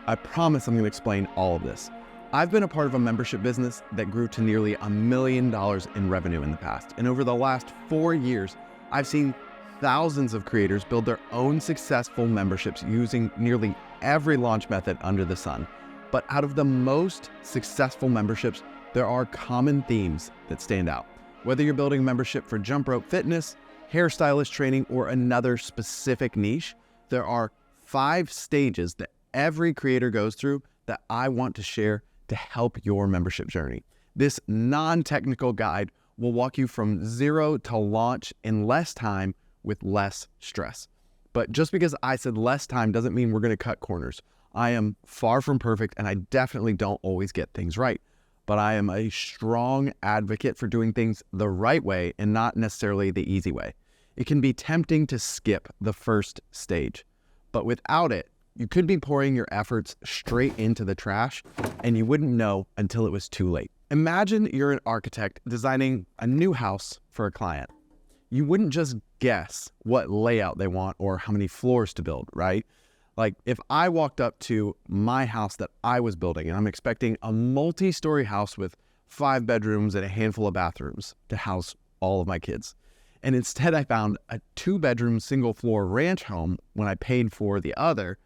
I promise I'm going to explain all of this. I've been a part of a membership business that grew to nearly $1 million in revenue in the past. And over the last 4 years, I've seen thousands of creators build their own successful memberships using nearly every launch method under the sun. But out of the most successful memberships, there are common themes that stand out. Whether you're building a membership for jump rope fitness, hairstylist training, or another specific niche, there are 5 stages that every creator goes through that I want to share to help your membership journey. This non-technical guide will walk you from zero to launch in less time with less stress. But just because I said less time doesn't mean we're going to cut corners. I am far from perfect, and I definitely don't always get things right. But I am a strong advocate for doing things the right way and not necessarily the easy way. It can be tempting to skip the first stage, but without it, you could be pouring your efforts straight into the trash and you wouldn't know until it was too late. Imagine you're an architect designing a new house for a client. You wouldn't just guess what layout they want or how many floors to build, right? Like if I walked up to my house that I was building and I'm expecting a multi-story house with 5 bedrooms and a handful of bathrooms to house all of my kids. And instead I found a 2-bedroom single floor ranch home when I paid for the other,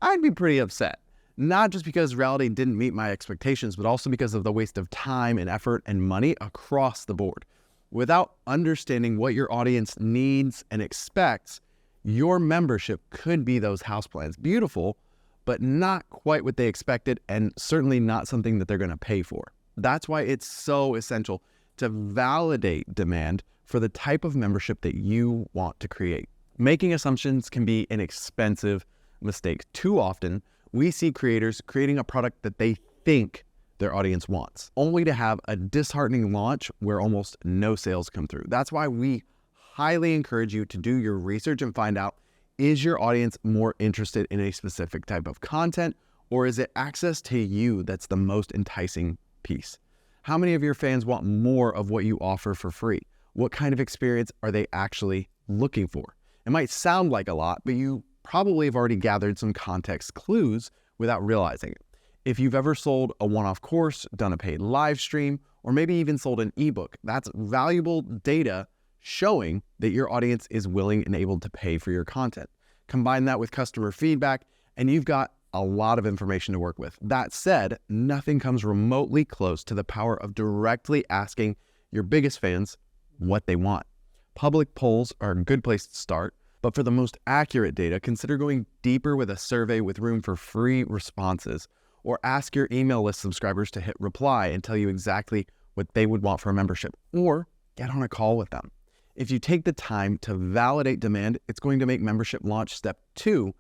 I'd be pretty upset. Not just because reality didn't meet my expectations, but also because of the waste of time and effort and money across the board. Without understanding what your audience needs and expects, your membership could be those house plans. Beautiful, but not quite what they expected and certainly not something that they're going to pay for. That's why it's so essential to validate demand for the type of membership that you want to create. Making assumptions can be an expensive mistake. Too often, we see creators creating a product that they think their audience wants, only to have a disheartening launch where almost no sales come through. That's why we highly encourage you to do your research and find out, is your audience more interested in a specific type of content, or is it access to you that's the most enticing piece? How many of your fans want more of what you offer for free? What kind of experience are they actually looking for? It might sound like a lot, but you probably have already gathered some context clues without realizing it. If you've ever sold a one-off course, done a paid live stream, or maybe even sold an ebook, that's valuable data showing that your audience is willing and able to pay for your content. Combine that with customer feedback, and you've got a lot of information to work with. That said, nothing comes remotely close to the power of directly asking your biggest fans what they want. Public polls are a good place to start, but for the most accurate data, consider going deeper with a survey with room for free responses, or ask your email list subscribers to hit reply and tell you exactly what they would want for a membership, or get on a call with them. If you take the time to validate demand, it's going to make membership launch step 2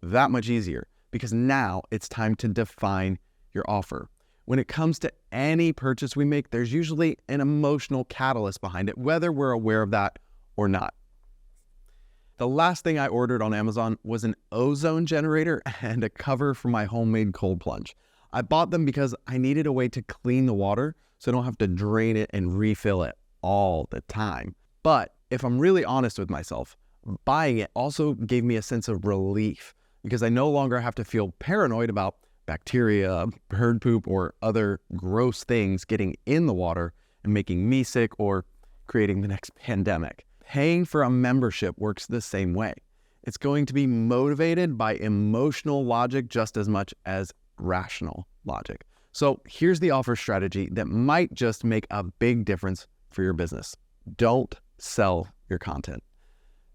that much easier, because now it's time to define your offer. When it comes to any purchase we make, there's usually an emotional catalyst behind it, whether we're aware of that or not. The last thing I ordered on Amazon was an ozone generator and a cover for my homemade cold plunge. I bought them because I needed a way to clean the water so I don't have to drain it and refill it all the time. But if I'm really honest with myself, buying it also gave me a sense of relief because I no longer have to feel paranoid about bacteria, bird poop, or other gross things getting in the water and making me sick or creating the next pandemic. Paying for a membership works the same way. It's going to be motivated by emotional logic just as much as rational logic. So here's the offer strategy that might just make a big difference for your business. Don't sell your content.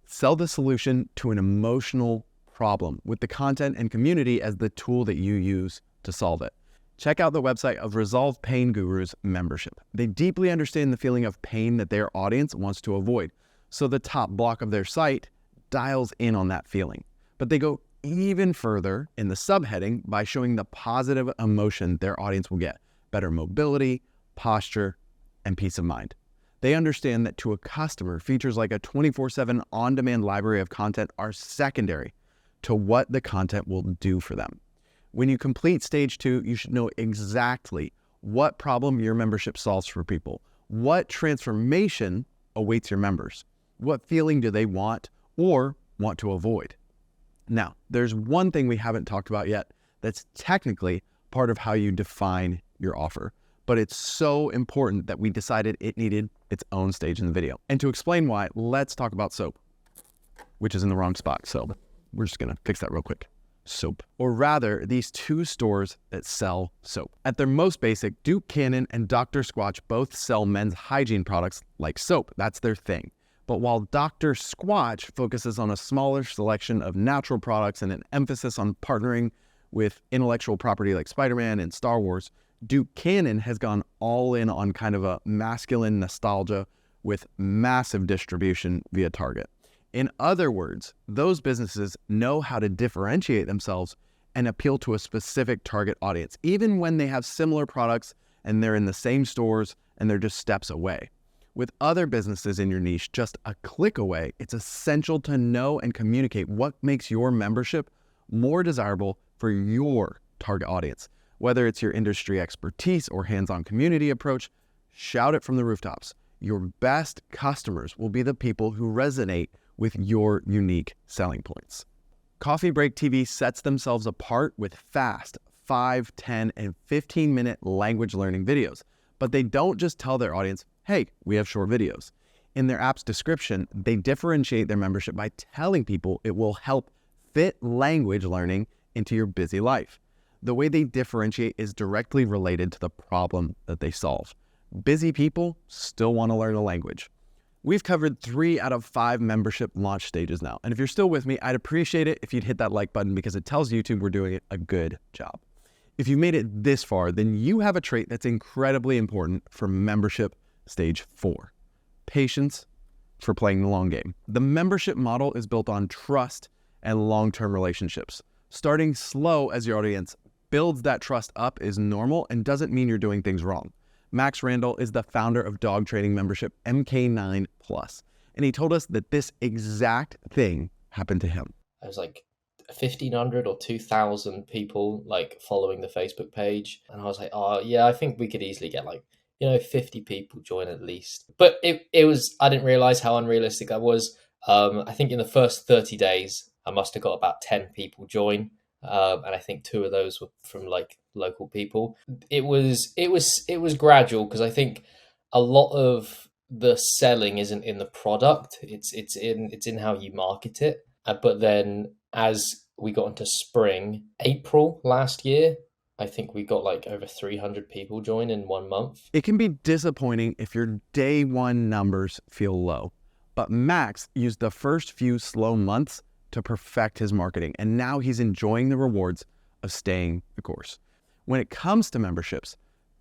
Sell the solution to an emotional problem with the content and community as the tool that you use to solve it. Check out the website of Resolve Pain Guru's membership. They deeply understand the feeling of pain that their audience wants to avoid. So the top block of their site dials in on that feeling. But they go even further in the subheading by showing the positive emotion their audience will get: better mobility, posture, and peace of mind. They understand that to a customer, features like a 24/7 on-demand library of content are secondary to what the content will do for them. When you complete stage 2, you should know exactly what problem your membership solves for people, what transformation awaits your members, what feeling do they want or want to avoid. Now, there's one thing we haven't talked about yet that's technically part of how you define your offer. But it's so important that we decided it needed its own stage in the video. And to explain why, let's talk about soap, which is in the wrong spot. So we're just gonna fix that real quick. Soap, or rather these two stores that sell soap. At their most basic, Duke Cannon and Dr. Squatch both sell men's hygiene products like soap. That's their thing. But while Dr. Squatch focuses on a smaller selection of natural products and an emphasis on partnering with intellectual property like Spider-Man and Star Wars, Duke Cannon has gone all in on kind of a masculine nostalgia with massive distribution via Target. In other words, those businesses know how to differentiate themselves and appeal to a specific target audience, even when they have similar products and they're in the same stores and they're just steps away. With other businesses in your niche just a click away, it's essential to know and communicate what makes your membership more desirable for your target audience. Whether it's your industry expertise or hands-on community approach, shout it from the rooftops. Your best customers will be the people who resonate with your unique selling points. Coffee Break TV sets themselves apart with fast 5, 10, and 15-minute language learning videos. But they don't just tell their audience, hey, we have short videos. In their app's description, they differentiate their membership by telling people it will help fit language learning into your busy life. The way they differentiate is directly related to the problem that they solve. Busy people still want to learn a language. We've covered 3 out of 5 membership launch stages now. And if you're still with me, I'd appreciate it if you'd hit that like button because it tells YouTube we're doing a good job. If you made it this far, then you have a trait that's incredibly important for membership stage 4, patience for playing the long game. The membership model is built on trust and long-term relationships. Starting slow as your audience builds that trust up is normal and doesn't mean you're doing things wrong. Max Randall is the founder of dog training membership MK9 Plus, and he told us that this exact thing happened to him. I was like 1,500 or 2,000 people like following the Facebook page, and I was like, oh yeah, I think we could easily get 50 people join at least. But it was, I didn't realize how unrealistic I was. I think in the first 30 days, I must have got about 10 people join. And I think 2 of those were from local people. It was gradual because I think a lot of the selling isn't in the product. It's in how you market it. But then as we got into spring, April last year, I think we got over 300 people join in 1 month. It can be disappointing if your day 1 numbers feel low, but Max used the first few slow months to perfect his marketing, and now he's enjoying the rewards of staying the course. When it comes to memberships,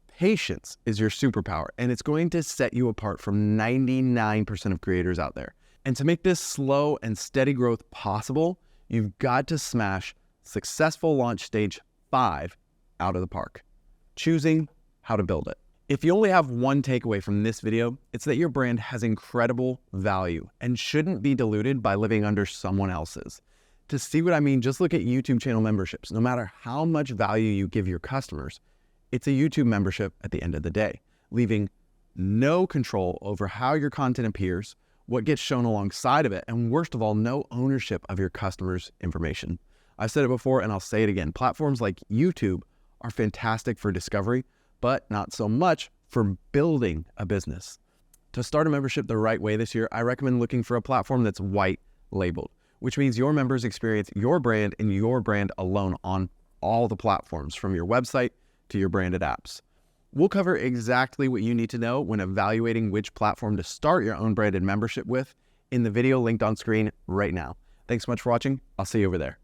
patience is your superpower, and it's going to set you apart from 99% of creators out there. And to make this slow and steady growth possible, you've got to smash successful launch stage 5 out of the park, choosing how to build it. If you only have one takeaway from this video, it's that your brand has incredible value and shouldn't be diluted by living under someone else's. To see what I mean, just look at YouTube channel memberships. No matter how much value you give your customers, it's a YouTube membership at the end of the day, leaving no control over how your content appears, what gets shown alongside of it, and worst of all, no ownership of your customers' information. I've said it before and I'll say it again. Platforms like YouTube are fantastic for discovery, but not so much for building a business. To start a membership the right way this year, I recommend looking for a platform that's white labeled, which means your members experience your brand and your brand alone on all the platforms, from your website to your branded apps. We'll cover exactly what you need to know when evaluating which platform to start your own branded membership with in the video linked on screen right now. Thanks so much for watching. I'll see you over there.